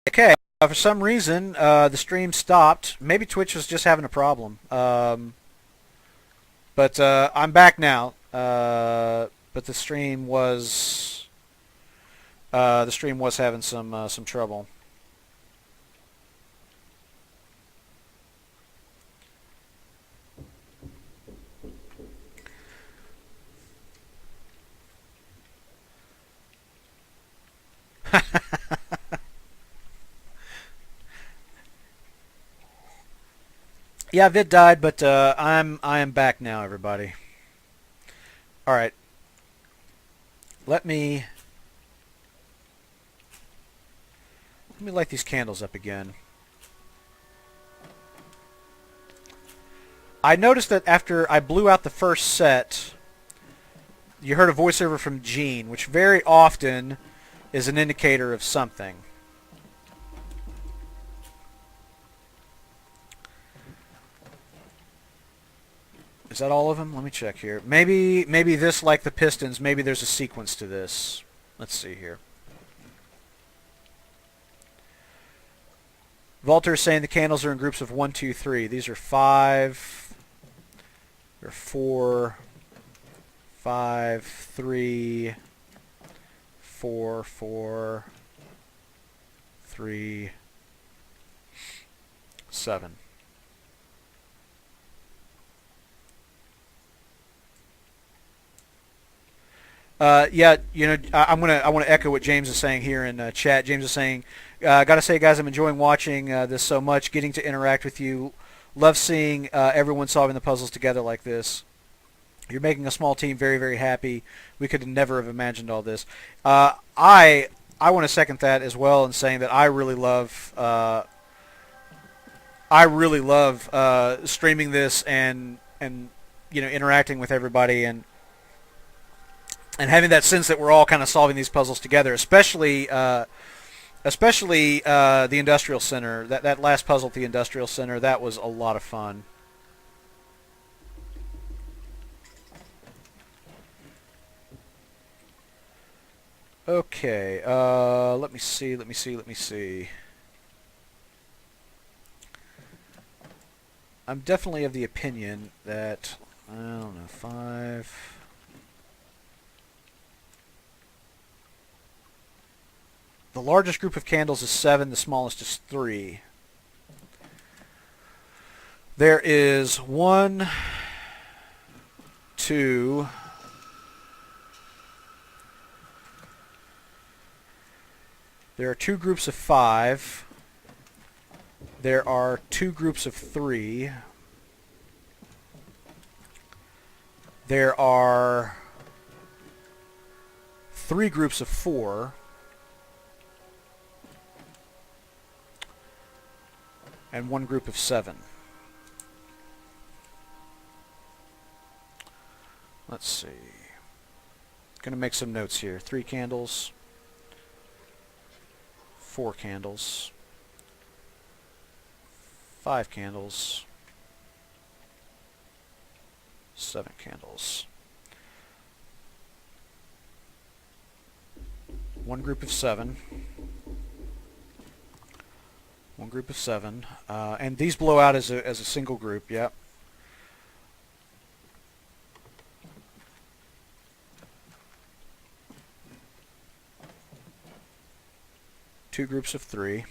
Okay, for some reason, the stream stopped. Maybe Twitch was just having a problem. But I'm back now. But the stream was having some trouble. Yeah, Vid died, but I am back now, everybody. All right, let me light these candles up again. I noticed that after I blew out the first set, you heard a voiceover from Gene, which very often is an indicator of something. Is that all of them? Let me check here. Maybe this, like the Pistons, maybe there's a sequence to this. Let's see here. Walter is saying the candles are in groups of 1, 2, 3. These are 5, or 4, 5, 3, 4, 4, 3, 7. Yeah, I want to echo what James is saying here in chat. James is saying, "Gotta say, guys, I'm enjoying watching this so much. Getting to interact with you. Love seeing everyone solving the puzzles together like this. You're making a small team very, very happy. We could never have imagined all this." I want to second that as well in saying that I really love streaming this and interacting with everybody and having that sense that we're all kind of solving these puzzles together, especially the Industrial Center. That last puzzle at the Industrial Center, that was a lot of fun. Okay, let me see. I'm definitely of the opinion that, I don't know, 5... The largest group of candles is 7, the smallest is 3. There is 1, 2... There are 2 groups of 5. There are 2 groups of 3. There are 3 groups of 4. And 1 group of 7. Let's see. Gonna make some notes here. 3 candles. 4 candles. 5 candles. 7 candles. 1 group of 7. 1 group of 7. And these blow out as a single group, yep. Two groups of 3.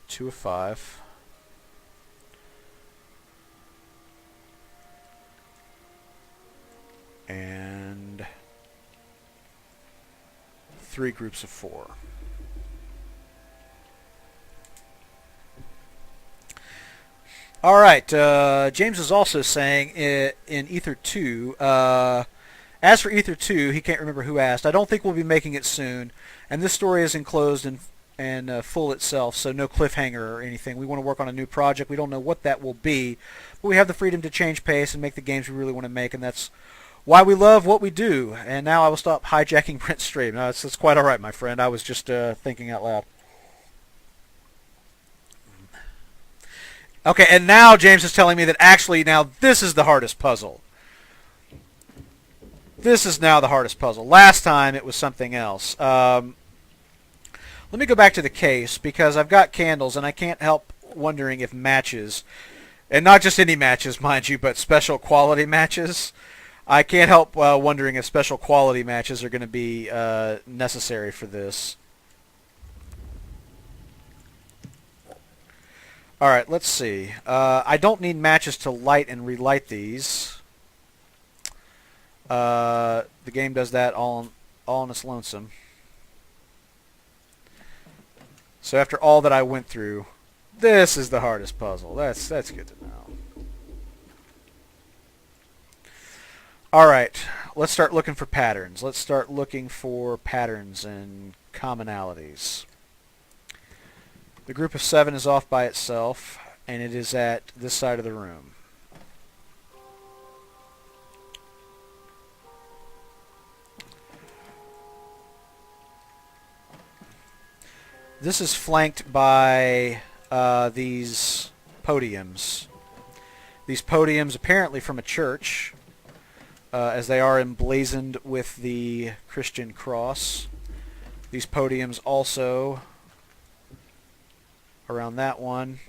Two of 5. And 3 groups of 4. All right, James is also saying in Ether 2, as for Ether 2, he can't remember who asked, I don't think we'll be making it soon, and this story is enclosed and full itself, so no cliffhanger or anything. We want to work on a new project. We don't know what that will be, but we have the freedom to change pace and make the games we really want to make, and that's why we love what we do. And now I will stop hijacking Brent's stream. No, it's quite all right, my friend. I was just thinking out loud. Okay, and now James is telling me that actually now this is the hardest puzzle. This is now the hardest puzzle. Last time it was something else. Let me go back to the case because I've got candles and I can't help wondering if matches, and not just any matches, mind you, but special quality matches. I can't help wondering if special quality matches are going to be necessary for this. Alright, let's see. I don't need matches to light and relight these. The game does that all on its lonesome. So after all that I went through, this is the hardest puzzle. That's good to know. Alright, let's start looking for patterns. Let's start looking for patterns and commonalities. The group of 7 is off by itself, and it is at this side of the room. This is flanked by these podiums. These podiums apparently from a church, as they are emblazoned with the Christian cross. These podiums also around that one.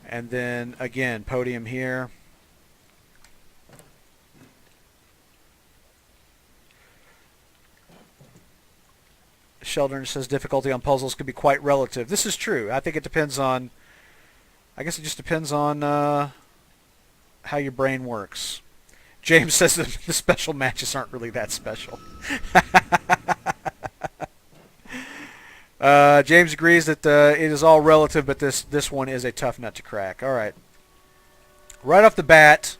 And then again, podium here. Sheldon says difficulty on puzzles could be quite relative. This is true. I think it depends on, I guess it just depends on how your brain works. James says that the special matches aren't really that special. James agrees that it is all relative, but this one is a tough nut to crack. All right. Right off the bat,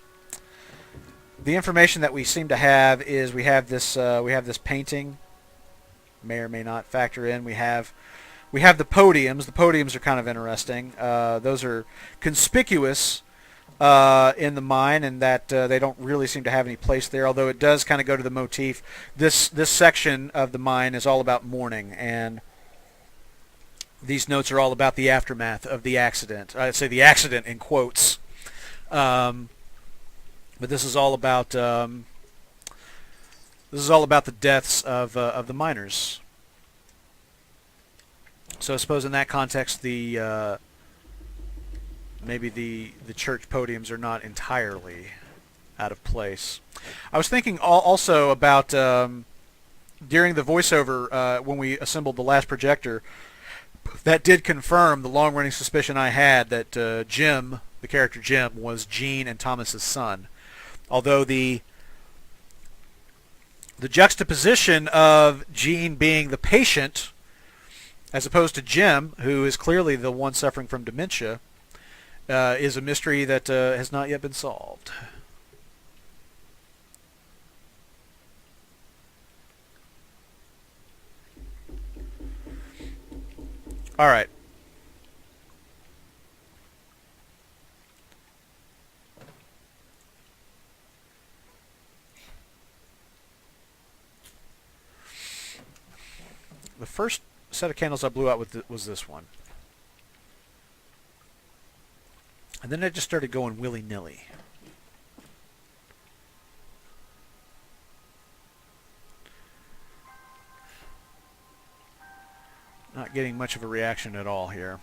the information that we seem to have is we have this painting. May or may not factor in. We have the podiums. The podiums are kind of interesting. Those are conspicuous in the mine, and that they don't really seem to have any place there. Although it does kind of go to the motif. This section of the mine is all about mourning, and these notes are all about the aftermath of the accident. I'd say the accident in quotes, but this is all about. This is all about the deaths of the miners. So I suppose in that context, maybe the church podiums are not entirely out of place. I was thinking also about during the voiceover when we assembled the last projector, that did confirm the long-running suspicion I had that Jim, the character Jim, was Gene and Thomas's son. Although the juxtaposition of Gene being the patient as opposed to Jim, who is clearly the one suffering from dementia, is a mystery that has not yet been solved. All right. The first set of candles I blew out with was this one. And then I just started going willy-nilly. Not getting much of a reaction at all here.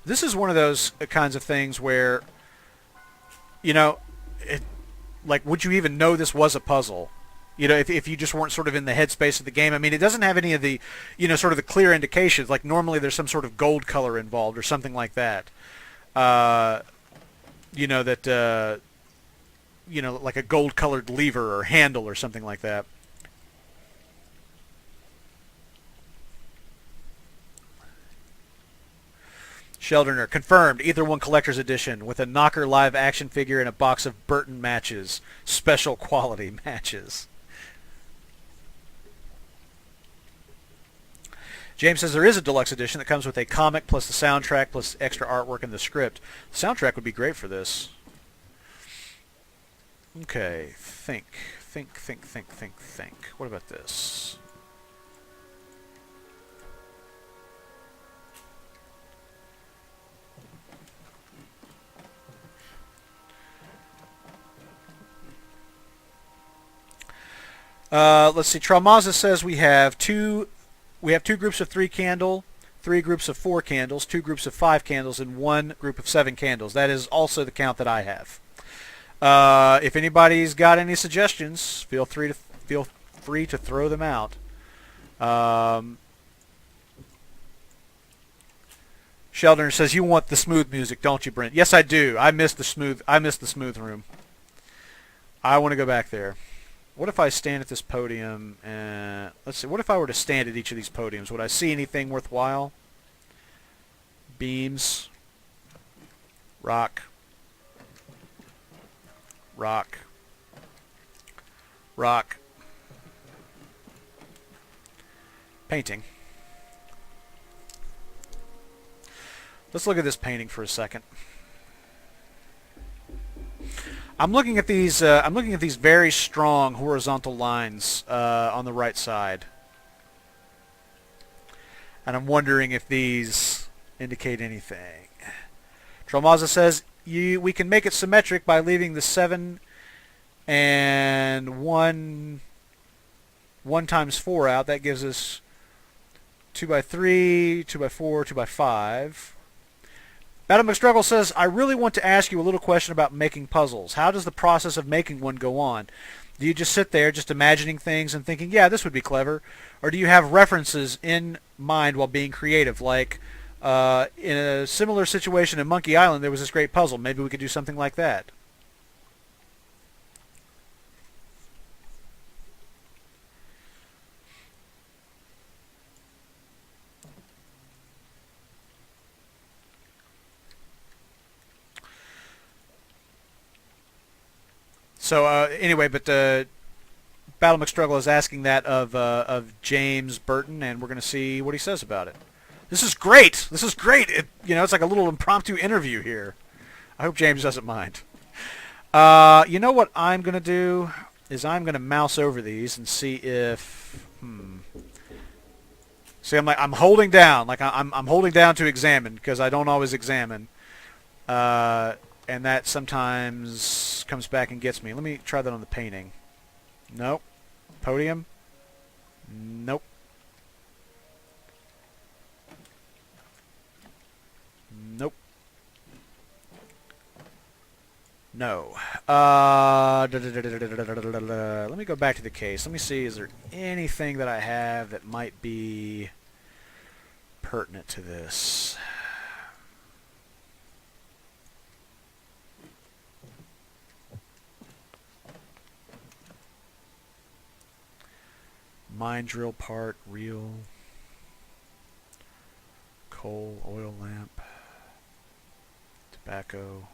This is one of those kinds of things where, like, would you even know this was a puzzle? If you just weren't sort of in the headspace of the game. I mean, it doesn't have any of the, sort of the clear indications. Like, normally there's some sort of gold color involved or something like that. Like a gold-colored lever or handle or something like that. Sheldner, confirmed, Ether 1 Collector's Edition with a Knocker live action figure and a box of Burton matches. Special quality matches. James says there is a deluxe edition that comes with a comic plus the soundtrack plus extra artwork and the script. The soundtrack would be great for this. Okay, think. What about this? Let's see. Traumaza says we have two groups of 3 candle, 3 groups of 4 candles, 2 groups of 5 candles, and 1 group of 7 candles. That is also the count that I have. If anybody's got any suggestions, feel free to throw them out. Sheldon says you want the smooth music, don't you, Brent? Yes, I do. I miss the smooth room. I want to go back there. What if I stand at this podium and let's see. What if I were to stand at each of these podiums? Would I see anything worthwhile? Beams. Rock. Rock. Rock. Painting. Let's look at this painting for a second. I'm looking at these very strong horizontal lines on the right side, and I'm wondering if these indicate anything. Traumaza says we can make it symmetric by leaving the 7 and 1 times 4 out. That gives us 2 by 3, 2 by 4, 2 by 5. Madam McStruggle says, I really want to ask you a little question about making puzzles. How does the process of making one go on? Do you just sit there just imagining things and thinking, yeah, this would be clever? Or do you have references in mind while being creative? Like in a similar situation in Monkey Island, there was this great puzzle. Maybe we could do something like that. So anyway, but Battle McStruggle is asking that of James Burton, and we're going to see what he says about it. This is great. This is great. It's like a little impromptu interview here. I hope James doesn't mind. You know what I'm going to do is I'm going to mouse over these and see if. See, I'm holding down, like I'm holding down to examine because I don't always examine. And that sometimes comes back and gets me. Let me try that on the painting. Nope. Podium? Nope. Nope. No. Let me go back to the case. Let me see, is there anything that I have that might be pertinent to this? Mine drill part, reel, coal, oil lamp, tobacco,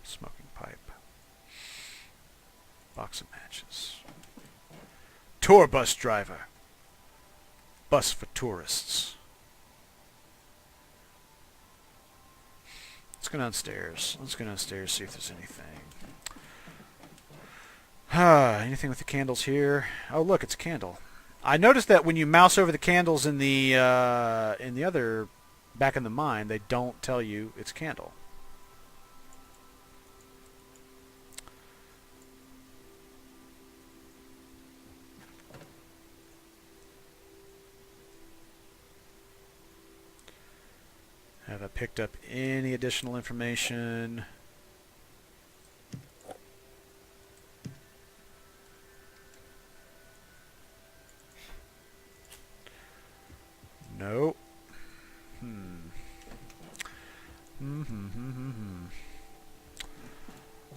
smoking pipe, box of matches. Tour bus driver. Bus for tourists. Let's go downstairs. Let's go downstairs, see if there's anything. Anything with the candles here? Oh, look, it's a candle. I noticed that when you mouse over the candles in the other back in the mine, they don't tell you it's a candle. Have I picked up any additional information? Nope.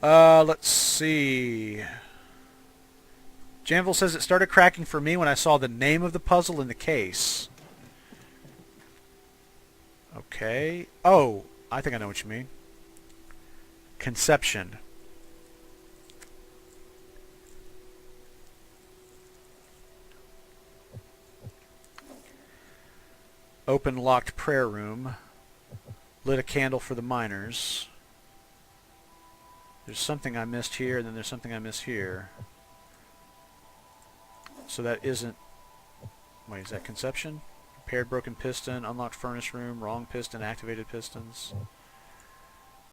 Let's see. Janville says it started cracking for me when I saw the name of the puzzle in the case. Okay. Oh, I think I know what you mean. Conception. Open locked prayer room. Lit a candle for the miners. There's something I missed here, and then there's something I missed here. So that isn't... Wait, is that conception? Repaired broken piston, unlocked furnace room, wrong piston, activated pistons.